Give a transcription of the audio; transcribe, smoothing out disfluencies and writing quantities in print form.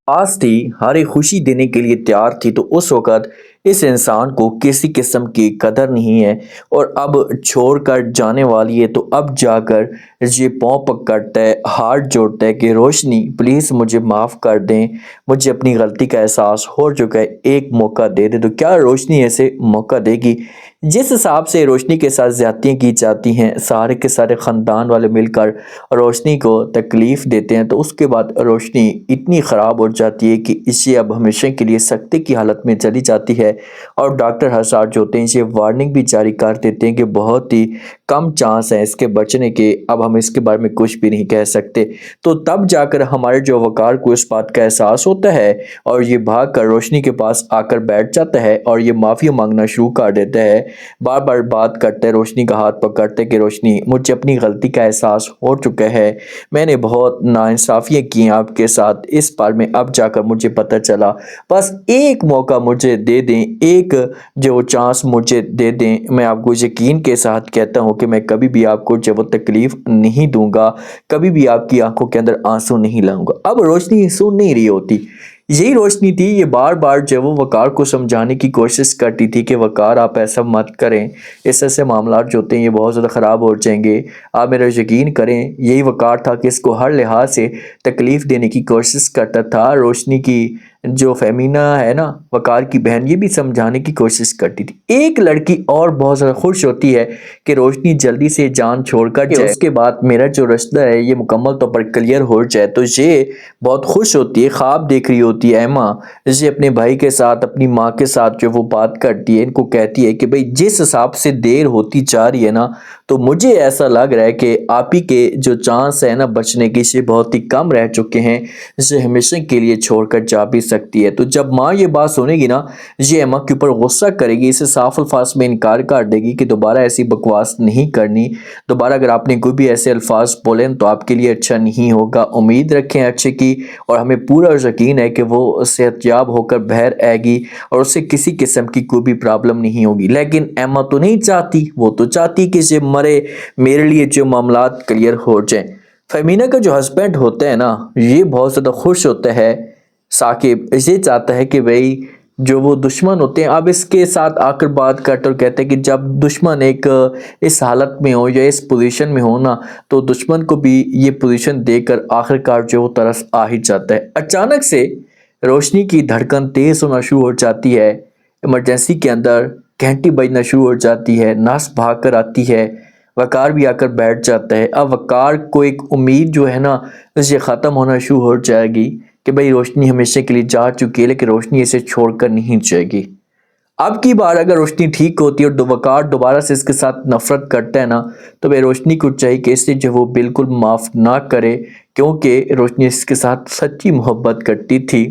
पास थी, हरी खुशी देने के लिए तैयार थी, तो उस वक़्त इस इंसान को किसी किस्म की कदर नहीं है और अब छोड़कर जाने वाली है। तो अब जाकर ये पाँव पकड़ता है, हाथ जोड़ता है कि रोशनी प्लीज़ मुझे माफ़ कर दें, मुझे अपनी गलती का एहसास हो चुका है, एक मौका दे दें। तो क्या रोशनी ऐसे मौका देगी? जिस हिसाब से रोशनी के साथ ज़्यादतियाँ की जाती हैं, सारे के सारे ख़ानदान वाले मिलकर रोशनी को तकलीफ़ देते हैं, तो उसके बाद रोशनी इतनी ख़राब हो जाती है कि इसे अब हमेशा के लिए सख्ती की हालत में चली जाती है। और डॉक्टर हसार जो होते हैं इसे वार्निंग भी जारी कर देते हैं कि बहुत ही कम चांस है इसके बचने के, अब हम इसके बारे में कुछ भी नहीं कह सकते। तो तब जाकर हमारे जो वकार को इस बात का एहसास होता है और ये भाग कर रोशनी के पास आकर बैठ जाता है और ये माफ़ी मांगना शुरू कर देता है। बार बार बात करते हैं, रोशनी का हाथ पकड़ते कि रोशनी मुझे अपनी गलती का एहसास हो चुका है, मैंने बहुत नाइंसाफ़ियाँ की हैं आपके साथ, इस बार में अब जाकर मुझे पता चला, बस एक मौका मुझे दे दें, एक जो चांस मुझे दे दें, मैं आपको यकीन के साथ कहता हूँ कि मैं कभी भी आपको जो वो तकलीफ़ नहीं दूंगा, कभी भी आपकी आंखों के अंदर आंसू नहीं लाऊंगा। अब रोशनी सुन नहीं रही होती। यही रोशनी थी, ये बार बार जो वो वकार को समझाने की कोशिश करती थी कि वकार आप ऐसा मत करें, इस ऐसे मामला जो होते हैं ये बहुत ज़्यादा ख़राब हो जाएंगे, आप मेरा यकीन करें। यही वकार था कि इसको हर लिहाज से तकलीफ़ देने की कोशिश करता था। रोशनी की जो फेमिना है ना, वकार की बहन, ये भी समझाने की कोशिश करती थी। एक लड़की और बहुत ज़्यादा खुश होती है कि रोशनी जल्दी से जान छोड़कर जाए, उसके बाद मेरा जो रिश्ता है ये मुकम्मल तौर पर क्लियर हो जाए। तो ये बहुत खुश होती है, ख्वाब देख रही होती है एमा, ये अपने भाई के साथ, अपनी माँ के साथ जो वो बात करती है, इनको कहती है कि भाई जिस हिसाब से देर होती जा रही है ना, तो मुझे ऐसा लग रहा है कि आप ही के जो चांस है ना बचने की, से बहुत ही कम रह चुके हैं, इसे हमेशा के लिए छोड़कर जा भी सकती है। तो जब माँ ये बात सुनेगी ना, ये एमा के ऊपर गुस्सा करेगी, इसे साफ अल्फाज में इनकार कर देगी कि दोबारा ऐसी बकवास नहीं करनी, दोबारा अगर आपने कोई भी ऐसे अल्फाज बोले तो आपके लिए अच्छा नहीं होगा। उम्मीद रखें अच्छे की, और हमें पूरा यकीन है कि वो सेहतयाब होकर बाहर आएगी और उससे किसी किस्म की कोई भी प्रॉब्लम नहीं होगी। लेकिन एमा तो नहीं चाहती, वो तो चाहती कि ये मरे, मेरे लिए जो मामलात क्लियर हो जाए। फमीना का जो हस्बैंड होता है ना, ये बहुत ज़्यादा खुश होता है। साकिब ये चाहता है कि भाई जो वो दुश्मन होते हैं अब इसके साथ आकर बात करते और कहते हैं कि जब दुश्मन एक इस हालत में हो या इस पोजीशन में हो ना, तो दुश्मन को भी ये पोजीशन देकर आखिरकार जो वो तरस आ ही जाता है। अचानक से रोशनी की धड़कन तेज होना शुरू हो जाती है, इमरजेंसी के अंदर घंटी बजना शुरू हो जाती है, नर्स भाग कर आती है, वकार भी आकर बैठ जाता है। अब वकार को एक उम्मीद जो है ना, ये ख़त्म होना शुरू हो जाएगी कि भाई रोशनी हमेशा के लिए जा चुकी है, लेकिन रोशनी इसे छोड़कर नहीं जाएगी। अब की बार अगर रोशनी ठीक होती है और वकार दोबारा से इसके साथ नफरत करता है ना, तो भाई रोशनी को चाहिए कि इसे जो वो बिल्कुल माफ़ ना करे, क्योंकि रोशनी इसके साथ सच्ची मोहब्बत करती थी।